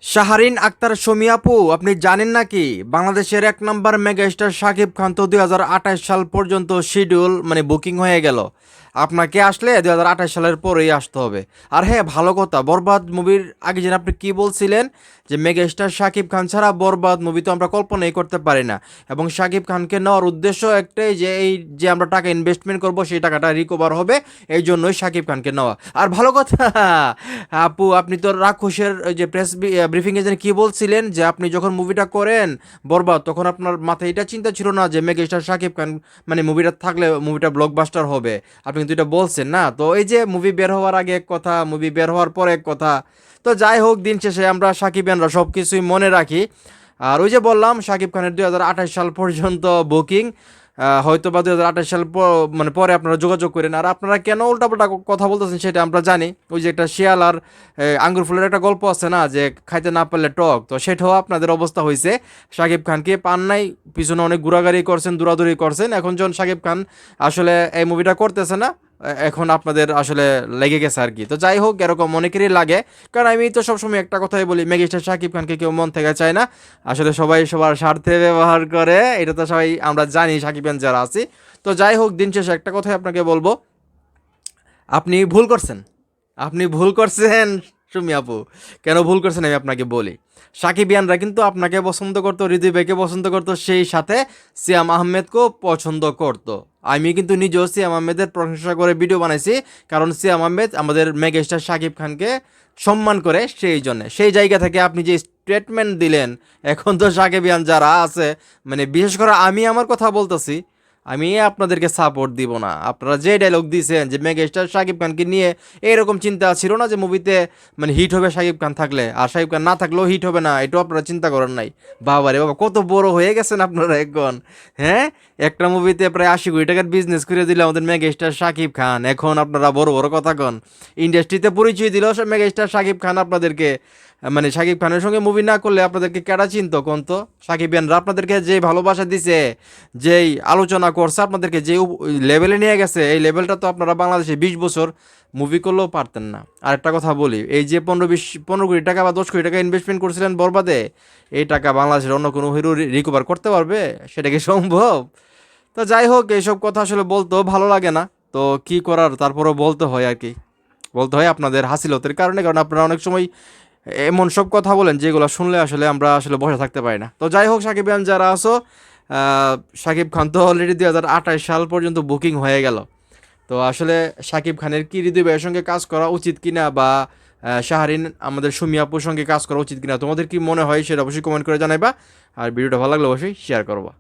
শাহরিন আক্তার সুমি আপু, আপনি জানেন নাকি বাংলাদেশের এক নম্বর মেগাস্টার শাকিব খান তো 2028 সাল পর্যন্ত শিডিউল বুকিং হয়ে গেল। আপনাকে আসলে 2028 সালের পরেই আসতে হবে। আর হ্যাঁ, ভালো কথা, বরবাদ মুভির আগে যেন আপনি কি বলছিলেন যে মেগাস্টার শাকিব খান ছাড়া বরবাদ মুভি তো আমরা কল্পনাই করতে পারি না। এবং শাকিব খানকে নেওয়ার উদ্দেশ্য একটাই, যে এই যে আমরা টাকা ইনভেস্টমেন্ট করব সেই টাকাটা রিকভার হবে, এই জন্যই শাকিব খানকে নেওয়া। আর ভালো কথা আপু, আপনি তো রাক্ষসের ওই যে প্রেস ব্রিফিংয়ে যেন কি বলছিলেন যে আপনি যখন মুভিটা করেন বরবাদ, তখন আপনার মাথায় এটা চিন্তা ছিল না যে মেগাস্টার শাকিব খান মুভিটা থাকলে মুভিটা ব্লকবাস্টার হবে। আপনি কিন্তু এটা বলছেন না। তো এই যে মুভি বের হওয়ার আগে এক কথা, মুভি বের হওয়ার পরে এক কথা। তো যাই হোক, দিন শেষে আমরা সাকিবিয়ানরা সব কিছুই মনে রাখি। আর ওই যে বললাম, শাকিব খানের 2028 সাল পর্যন্ত বুকিং। হয়তো বা 2028 সাল পরে আপনারা যোগাযোগ করেন। আর আপনারা কেন উল্টাপাল্টা কথা বলতেছেন সেটা আমরা জানি। ওই যে একটা শিয়াল আর আঙ্গুর ফুলের একটা গল্প আছে না, যে খাইতে না পারলে টক, তো সেটাও আপনাদের অবস্থা হয়েছে। শাকিব খানকে পান নাই, পিছনে অনেক ঘোরাঘুরি করছেন, দৌড়াদৌড়ি করছেন। এখন যখন শাকিব খান আসলে এই মুভিটা করতেছে না, এখন আপনাদের আসলে লেগে গেছে আর কি। তো যাই হোক, এরকম অনেকেরই লাগে। কারণ আমি তো সবসময় একটা কথাই বলি, মেগাস্টার শাকিব খানকে কেউ মন থেকে চায় না। আসলে সবাই সবার স্বার্থে ব্যবহার করে, এটা তো সবাই আমরা জানি, সাকিবিয়ান যারা আছি। তো যাই হোক, দিন শেষে একটা কথাই আপনাকে বলবো, আপনি ভুল করছেন। আপনি ভুল করছেন সুমি আপু। কেন ভুল করছেন আমি আপনাকে বলি। সাকিবিয়ানরা কিন্তু আপনাকে পছন্দ করতো, হৃদয় ভাইকে পছন্দ করতো, সেই সাথে সিয়াম আহমেদকেও পছন্দ করতো। আমি কিন্তু নিজেও সিয়াম আহমেদের প্রশংসা করে ভিডিও বানাইছি, কারণ সিয়াম আহমেদ আমাদের মেগাস্টার শাকিব খানকে সম্মান করে, সেই জন্য। সেই জায়গা থেকে আপনি যে স্টেটমেন্ট দিলেন, এখন তো সাকিবিয়ান যারা আছে, বিশেষ করে আমি আমার কথা বলতেছি, আমি আপনাদেরকে সাপোর্ট দিব না। আপনারা যে ডায়লগ দিয়েছেন যে মেগাস্টার শাকিব খানকে নিয়ে, এরকম চিন্তা ছিল না যে মুভিতে হিট হবে শাকিব খান থাকলে, আর শাকিব খান না থাকলেও হিট হবে না, এটাও আপনারা চিন্তা করেন নাই। বাবা রে বাবা, কত বড় হয়ে গেছেন আপনারা এখন। হ্যাঁ, একটা মুভিতে প্রায় 80 কোটি টাকার বিজনেস করে দিল আমাদের মেগাস্টার শাকিব খান, এখন আপনারা বড় বড় কথা কন। ইন্ডাস্ট্রিতে পরিচয় দিল মেগাস্টার শাকিব খান আপনাদেরকে। শাকিব খানের সঙ্গে মুভি না করলে আপনাদেরকে কেডা চিনতো কোন তো? সাকিবিয়ানরা আপনাদেরকে যে ভালোবাসা দিছে, যেই আলোচনা করছে, আপনাদেরকে যে লেভেলে নিয়ে গেছে, এই লেভেলটা তো আপনারা বাংলাদেশে 20 বছর মুভি করলেও পারতেন না। আর একটা কথা বলি, এই যে 15 কোটি টাকা বা 10 কোটি টাকা ইনভেস্টমেন্ট করছিলেন বরবাদে, এই টাকা বাংলাদেশের অন্য কোনো হিরো রিকভার করতে পারবে? সেটা কি সম্ভব? তো যাই হোক, এইসব কথা আসলে বলতেও ভালো লাগে না। তো কি করার, তারপরেও বলতে হয় আর কি। বলতে হয় আপনাদের হাসিলতের কারণে, কারণ আপনারা অনেক সময় এমন সব কথা বলেন যেগুলো শুনলে আসলে আমরা আসলে বসে থাকতে পারি না। তো যাই হোক, সাকিবিয়ান যারা আছো, শাকিব খান তো অলরেডি 2028 সাল পর্যন্ত বুকিং হয়ে গেল। তো আসলে শাকিব খানের কি হৃদয় ভাইয়ের সঙ্গে কাজ করা উচিত কিনা, বা শাহরিন আমাদের সুমি আপুর সঙ্গে কাজ করা উচিত কিনা, তোমাদের কি মনে হয় সেটা অবশ্যই কমেন্ট করে জানাইবা। আর ভিডিওটা ভালো লাগলে অবশ্যই শেয়ার করবা।